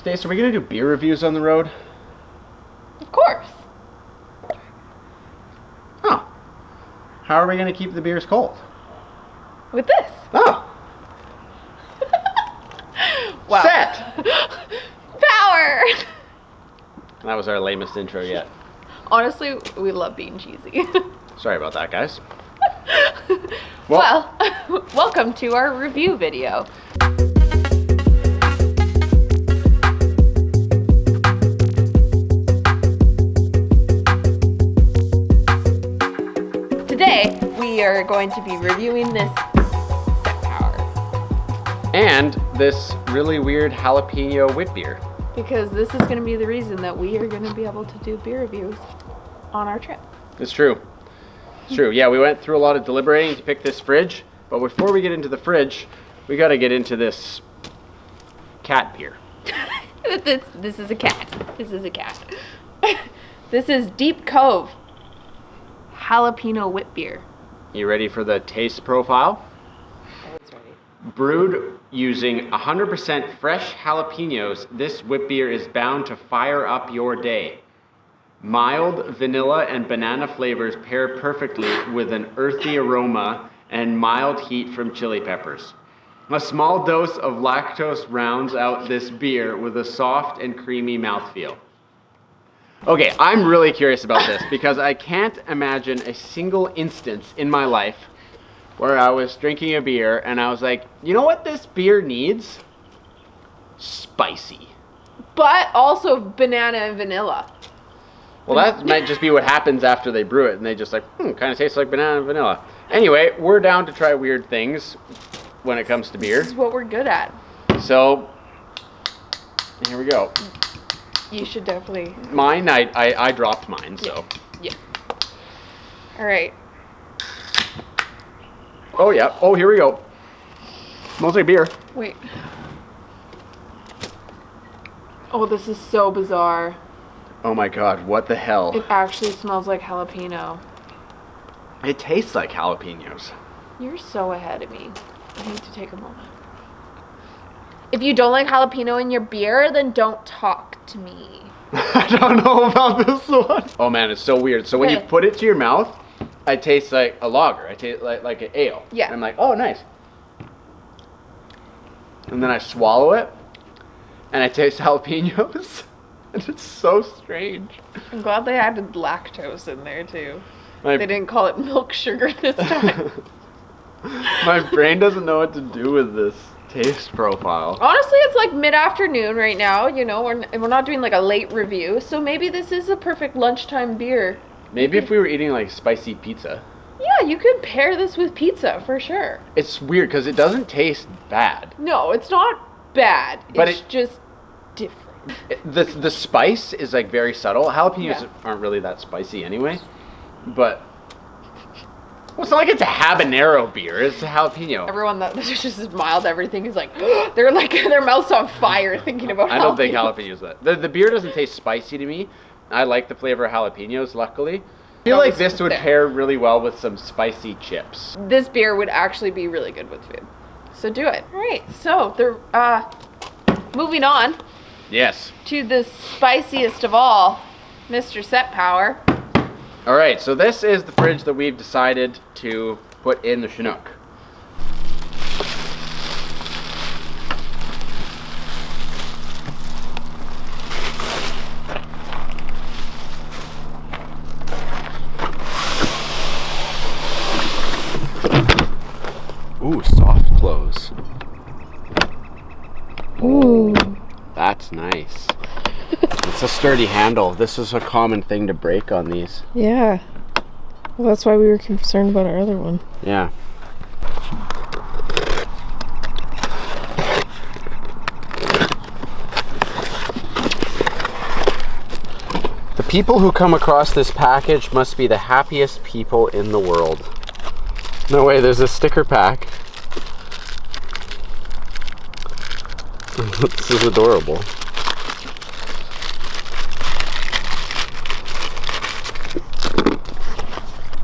Stace, are we gonna do beer reviews on the road? Of course. Oh. How are we gonna keep the beers cold? With this. Oh. Wow. Set! Power! That was our lamest intro yet. Honestly, we love being cheesy. Sorry about that, guys. Well, welcome to our review video. Today, we are going to be reviewing this Set Power. And this really weird jalapeno wit beer. Because this is going to be the reason that we are going to be able to do beer reviews on our trip. It's true. It's true. Yeah, we went through a lot of deliberating to pick this fridge, but before we get into the fridge, we got to get into this cat beer. This is a cat. This is a cat. This is Deep Cove Jalapeno Wit Beer. You ready for the taste profile? Always ready. Brewed using 100% fresh jalapenos, this wit beer is bound to fire up your day. Mild vanilla and banana flavors pair perfectly with an earthy aroma and mild heat from chili peppers. A small dose of lactose rounds out this beer with a soft and creamy mouthfeel. Okay, I'm really curious about this because I can't imagine a single instance in my life where I was drinking a beer and I was like, you know what this beer needs? Spicy. But also banana and vanilla. Well, that might just be what happens after they brew it and they just like, kind of tastes like banana and vanilla. Anyway, we're down to try weird things when it comes to beer. This is what we're good at. So, here we go. You should definitely... Mine, I dropped mine, so. Yeah. All right. Oh, yeah. Oh, here we go. Smells like beer. Wait. Oh, this is so bizarre. Oh my god, what the hell? It actually smells like jalapeno. It tastes like jalapenos. You're so ahead of me. I need to take a moment. If you don't like jalapeno in your beer, then don't talk to me. I don't know about this one. Oh man, it's so weird. So when you put it to your mouth, it tastes like a lager. It tastes like an ale. Yeah. And I'm like, oh, nice. And then I swallow it, and I taste jalapenos. And it's so strange. I'm glad they added lactose in there too. They didn't call it milk sugar this time. My brain doesn't know what to do with this taste profile. Honestly, it's like mid-afternoon right now, you know, we're not doing like a late review, so maybe this is a perfect lunchtime beer. Maybe if we were eating like spicy pizza. Yeah, you could pair this with pizza for sure. It's weird because it doesn't taste bad. No, it's not bad. But it's just different. The spice is like very subtle. Jalapenos aren't really that spicy anyway, but well, it's not like it's a habanero beer. It's a jalapeno. Everyone that just mild everything is like they're like their mouth's on fire thinking about. I don't think jalapenos that. The beer doesn't taste spicy to me. I like the flavor of jalapenos. Luckily, I feel like this would pair really well with some spicy chips. This beer would actually be really good with food. So do it. All right. So the moving on. Yes. To the spiciest of all, Mr. Set Power. All right, so this is the fridge that we've decided to put in the Chinook. Ooh, soft close. Ooh. That's nice. It's a sturdy handle. This is a common thing to break on these. Yeah. Well, that's why we were concerned about our other one. Yeah. The people who come across this package must be the happiest people in the world. No way, there's a sticker pack. This is adorable.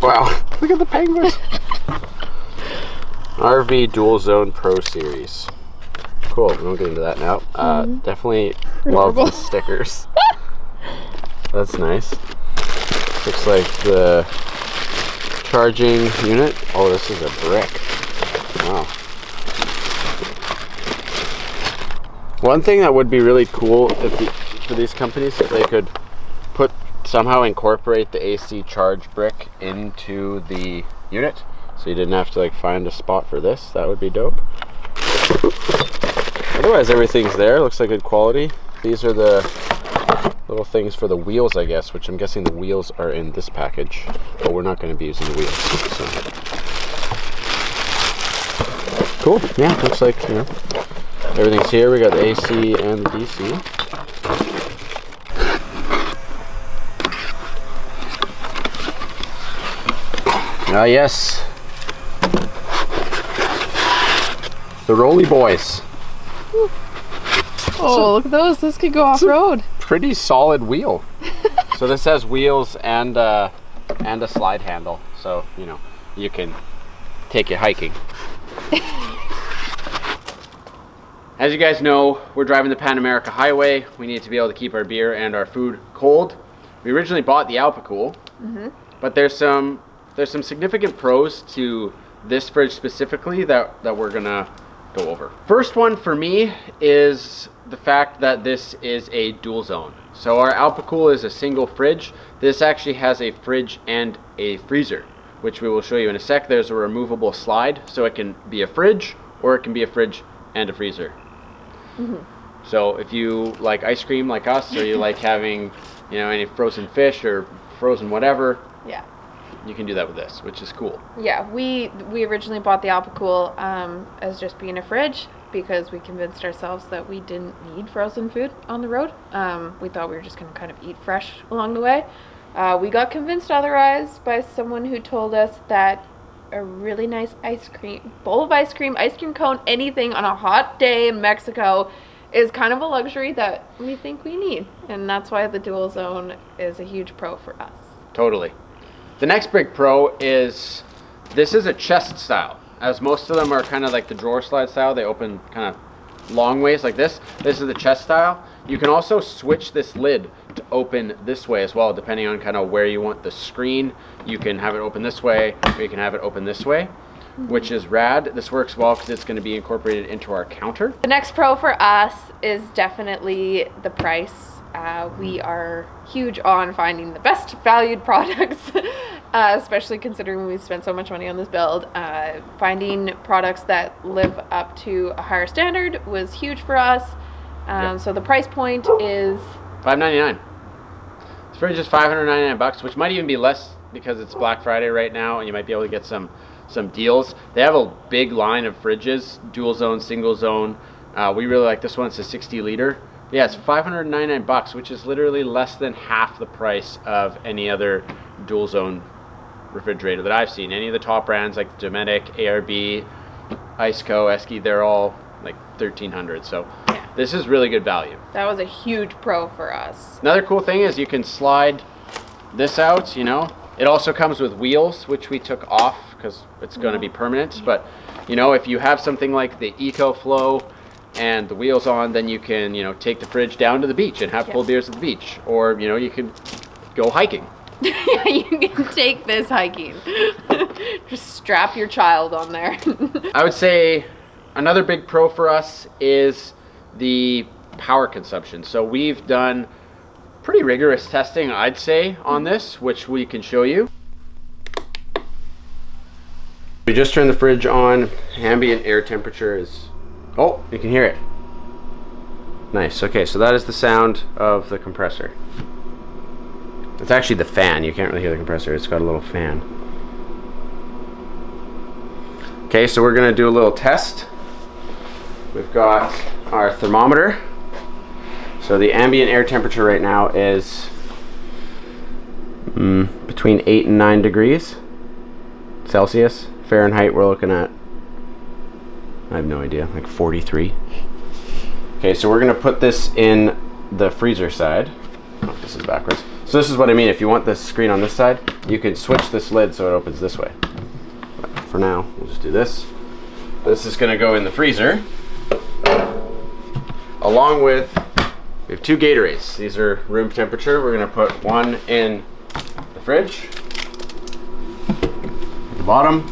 Wow, look at the penguins. RV Dual Zone Pro Series. cool. We won't get into that now. Definitely love the stickers. That's nice. Looks like the charging unit. Oh, this is a brick. Wow. One thing that would be really cool for these companies, if they could somehow incorporate the AC charge brick into the unit, so you didn't have to like find a spot for this. That would be dope. Otherwise, everything's there. Looks like good quality. These are the little things for the wheels, I guess, which I'm guessing the wheels are in this package, but we're not going to be using the wheels. So. Cool. Yeah, looks like, you know, everything's here. We got the AC and the DC. Ah, yes. The Rolly Boys. Oh, look at those. This could go off-road. Pretty solid wheel. So this has wheels and a slide handle. So, you know, you can take it hiking. As you guys know, we're driving the Pan America Highway. We need to be able to keep our beer and our food cold. We originally bought the Alpacool, but there's some significant pros to this fridge specifically that we're gonna go over. First one for me is the fact that this is a dual zone. So our Alpacool is a single fridge. This actually has a fridge and a freezer, which we will show you in a sec. There's a removable slide, so it can be a fridge or it can be a fridge and a freezer. So if you like ice cream like us, or you like having, you know, any frozen fish or frozen whatever, yeah, you can do that with this, which is cool. Yeah, we originally bought the Alpacool as just being a fridge because we convinced ourselves that we didn't need frozen food on the road. We thought we were just going to kind of eat fresh along the way. We got convinced otherwise by someone who told us that a really nice bowl of ice cream cone, anything on a hot day in Mexico is kind of a luxury that we think we need. And that's why the dual zone is a huge pro for us. Totally. The next big pro is this is a chest style, as most of them are kind of like the drawer slide style. They open kind of long ways like this. This is the chest style. You can also switch this lid to open this way as well, depending on kind of where you want the screen. You can have it open this way, or you can have it open this way, which is rad. This works well because it's going to be incorporated into our counter. The next pro for us is definitely the price. We are huge on finding the best valued products, especially considering we spent so much money on this build. Finding products that live up to a higher standard was huge for us. So the price point is $5.99. This fridge is $599, which might even be less because it's Black Friday right now, and you might be able to get some deals. They have a big line of fridges, dual zone, single zone. We really like this one. It's a 60 liter. Yeah, it's $599, which is literally less than half the price of any other dual zone refrigerator that I've seen. Any of the top brands like Dometic, ARB, Iceco, Esky, they're all like $1,300. So yeah, this is really good value. That was a huge pro for us. Another cool thing is you can slide this out, you know. It also comes with wheels, which we took off because it's going to be permanent. But, you know, if you have something like the EcoFlow and the wheels on, then you can, you know, take the fridge down to the beach and have cold beers at the beach. Or, you know, you can go hiking. Yeah, you can take this hiking. Just strap your child on there. I would say another big pro for us is the power consumption. So we've done pretty rigorous testing, I'd say, on this, which we can show you. We just turned the fridge on. Ambient air temperature is... Oh, you can hear it. Nice. Okay, so that is the sound of the compressor. It's actually the fan. You can't really hear the compressor. It's got a little fan. Okay, so we're going to do a little test. We've got our thermometer. So the ambient air temperature right now is between 8 and 9 degrees Celsius. Fahrenheit, we're looking at, I have no idea, like 43. Okay, so we're going to put this in the freezer side. Oh, this is backwards. So this is what I mean. If you want the screen on this side, you can switch this lid so it opens this way. But for now, we'll just do this. This is going to go in the freezer. along with, we have 2 Gatorades. These are room temperature. We're gonna put one in the fridge, at the bottom,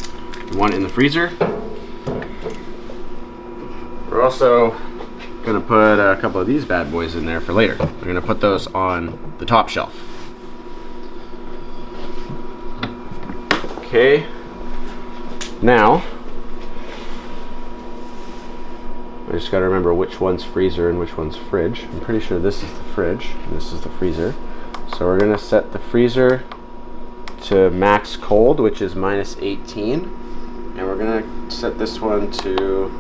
one in the freezer. We're also gonna put a couple of these bad boys in there for later. We're gonna put those on the top shelf. Okay, now, I just gotta remember which one's freezer and which one's fridge. I'm pretty sure this is the fridge and this is the freezer. So we're gonna set the freezer to max cold, which is -18. And we're gonna set this one to,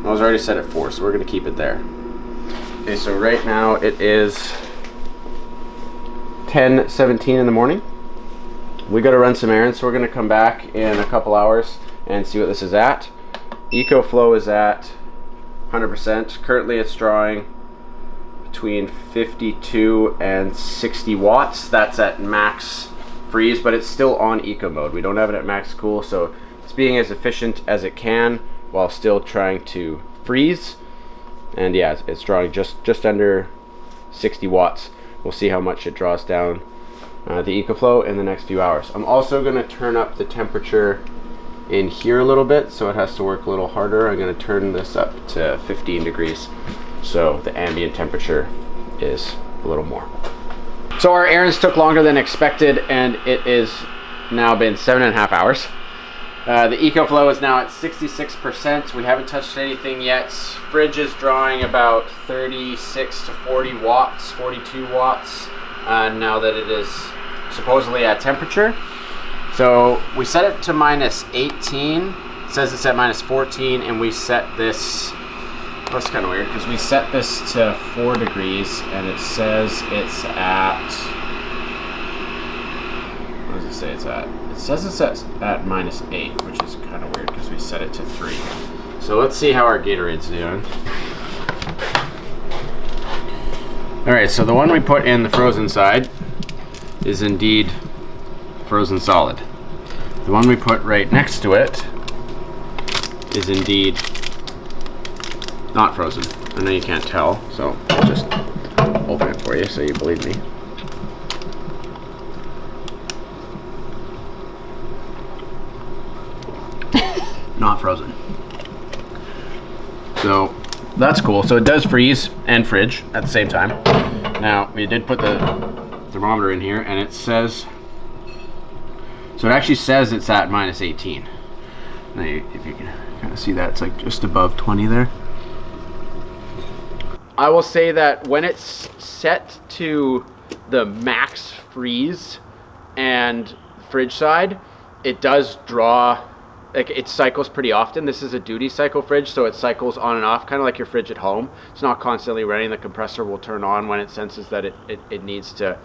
I was already set at 4, so we're gonna keep it there. Okay, so right now it is 10:17 in the morning. We gotta run some errands, so we're gonna come back in a couple hours and see what this is at. EcoFlow is at 100%. Currently it's drawing between 52 and 60 watts. That's at max freeze, but it's still on eco mode. We don't have it at max cool, so it's being as efficient as it can while still trying to freeze. And yeah, it's drawing just under 60 watts. We'll see how much it draws down the EcoFlow in the next few hours. I'm also going to turn up the temperature in here a little bit, so it has to work a little harder. I'm going to turn this up to 15 degrees, so the ambient temperature is a little more. So our errands took longer than expected, and it is now been 7.5 hours. The EcoFlow is now at 66%. We haven't touched anything yet. Fridge is drawing about 36 to 40 watts, 42 watts, now that it is supposedly at temperature. So we set it to -18. It says it's at -14, and we set this, that's kind of weird, because we set this to 4 degrees, and it says it's at, what does it say it's at? It says it's at -8, which is kind of weird because we set it to 3. So let's see how our Gatorade's doing. Alright, so the one we put in the frozen side is indeed frozen solid. The one we put right next to it is indeed not frozen. I know you can't tell, so I'll just open it for you so you believe me. Not frozen. So that's cool. So it does freeze and fridge at the same time. Now we did put the thermometer in here, and it says, so it actually says it's at -18. Now if you can kind of see that, it's like just above 20 there. I will say that when it's set to the max freeze and fridge side, it does draw, like, it cycles pretty often. This is a duty cycle fridge, so it cycles on and off, kind of like your fridge at home. It's not constantly running. The compressor will turn on when it senses that it needs to,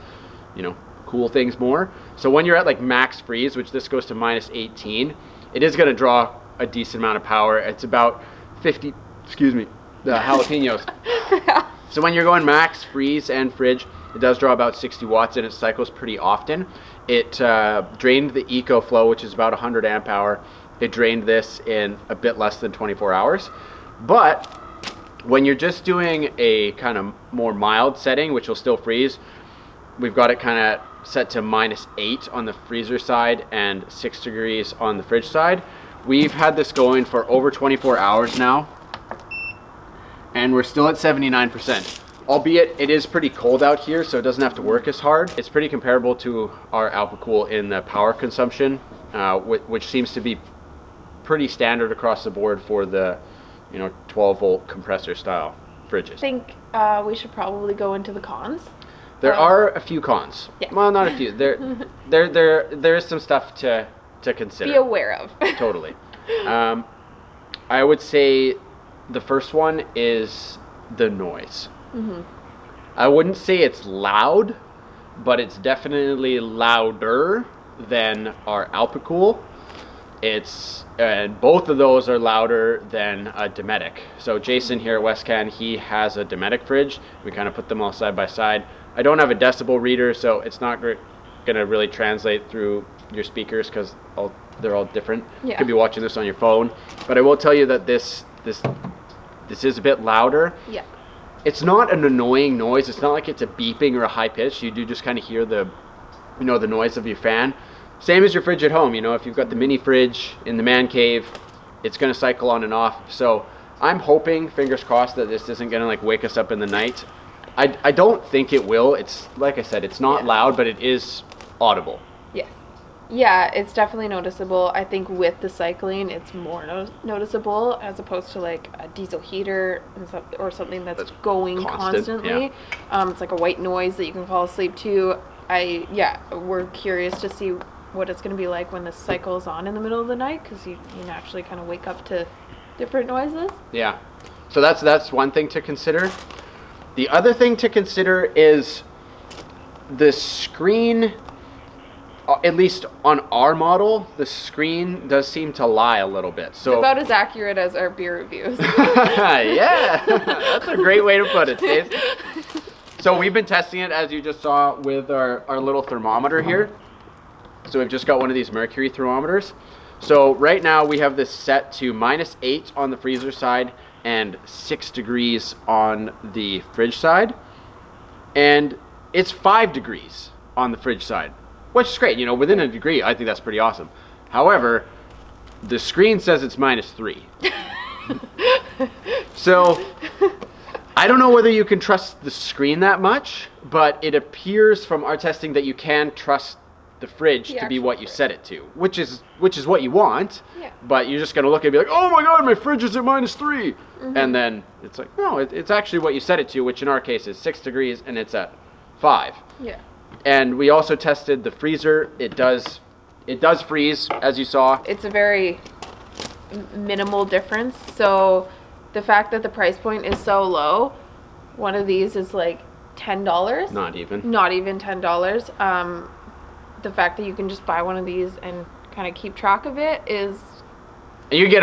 you know, cool things more. So when you're at like max freeze, which this goes to -18, it is going to draw a decent amount of power. It's about 50, excuse me, the jalapenos. So when you're going max freeze and fridge, it does draw about 60 watts, and it cycles pretty often. It drained the EcoFlow, which is about 100 amp hour. It drained this in a bit less than 24 hours. But when you're just doing a kind of more mild setting, which will still freeze, we've got it kind of set to -8 on the freezer side and 6 degrees on the fridge side. We've had this going for over 24 hours now, and we're still at 79%. Albeit it is pretty cold out here, so it doesn't have to work as hard. It's pretty comparable to our AlpaCool in the power consumption, which seems to be pretty standard across the board for the, 12-volt compressor style fridges. I think we should probably go into the cons. There are a few cons. Yes. Well, not a few. There is some stuff to consider. Be aware of. Totally. I would say the first one is the noise. Mm-hmm. I wouldn't say it's loud, but it's definitely louder than our AlpaCool. And both of those are louder than a Dometic. So Jason here at WestCan, he has a Dometic fridge. We kind of put them all side by side. I don't have a decibel reader, so it's not going to really translate through your speakers because they're all different. Yeah. You could be watching this on your phone. But I will tell you that this This is a bit louder. Yeah. It's not an annoying noise. It's not like it's a beeping or a high pitch. You do just kind of hear the, you know, the noise of your fan. Same as your fridge at home. You know, if you've got the mini fridge in the man cave, it's going to cycle on and off. So I'm hoping, fingers crossed, that this isn't going to like wake us up in the night. I don't think it will. It's like I said, it's not loud, but it is audible. Yes. Yeah, it's definitely noticeable. I think with the cycling, it's more noticeable as opposed to like a diesel heater or something that's going constantly. Yeah. It's like a white noise that you can fall asleep to. We're curious to see what it's going to be like when this cycles on in the middle of the night, because you naturally kind of wake up to different noises. Yeah. So that's one thing to consider. The other thing to consider is the screen. At least on our model, the screen does seem to lie a little bit. So it's about as accurate as our beer reviews. Yeah, that's a great way to put it, Dave. So we've been testing it, as you just saw, with our little thermometer here. So we've just got one of these mercury thermometers. So right now we have this set to -8 on the freezer side and 6 degrees on the fridge side. And it's 5 degrees on the fridge side, which is great. You know, within a degree, I think that's pretty awesome. However, the screen says it's -3. So I don't know whether you can trust the screen that much, but it appears from our testing that you can trust the fridge to be what you set it to, which is what you want. Yeah. But you're just gonna look and be like, oh my god, my fridge is at -3, and then it's like, no, it's actually what you set it to, which in our case is 6 degrees, and it's at 5. Yeah. And we also tested the freezer. It does freeze, as you saw. It's a very minimal difference. So the fact that the price point is so low, one of these is like $10. Not even $10. The fact that you can just buy one of these and kind of keep track of it is. And you get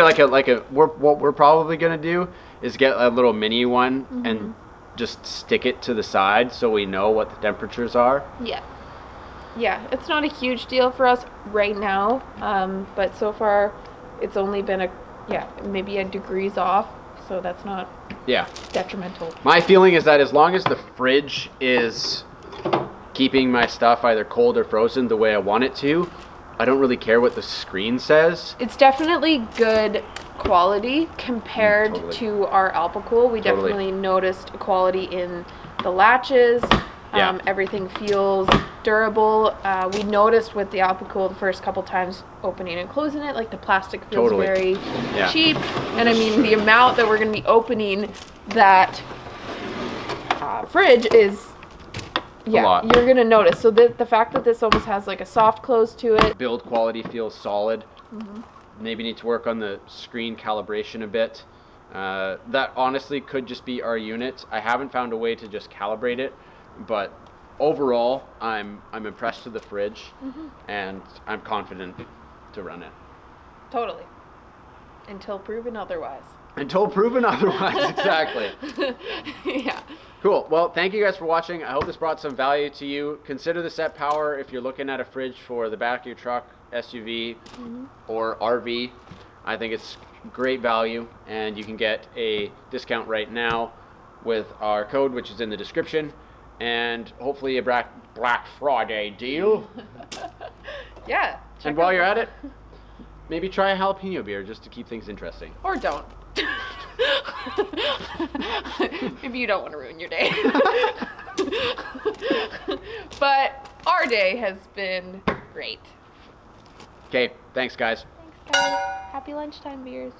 what we're probably gonna do is get a little mini one and just stick it to the side so we know what the temperatures are. Yeah, it's not a huge deal for us right now, but so far it's only been maybe a degrees off, so that's not detrimental. My feeling is that as long as the fridge is keeping my stuff either cold or frozen the way I want it to, I don't really care what the screen says. It's definitely good quality compared to our Alpacool. We definitely noticed quality in the latches. Everything feels durable. We noticed with the Alpacool the first couple times opening and closing it, like the plastic feels very cheap. And I mean, the amount that we're going to be opening that fridge is you're going to notice. So the fact that this almost has like a soft close to it. Build quality feels solid. Maybe need to work on the screen calibration a bit. That honestly could just be our unit. I haven't found a way to just calibrate it, but overall, I'm impressed with the fridge, and I'm confident to run it. Totally. Until proven otherwise. Until proven otherwise, exactly. Yeah. Cool. Well, thank you guys for watching. I hope this brought some value to you. Consider the Set Power if you're looking at a fridge for the back of your truck, SUV, or RV. I think it's great value, and you can get a discount right now with our code, which is in the description, and hopefully a Black Friday deal. Yeah. And while you're at it, maybe try a jalapeno beer just to keep things interesting. Or don't. Maybe you don't want to ruin your day. But our day has been great. Okay, thanks guys. Thanks guys. Happy lunchtime beers.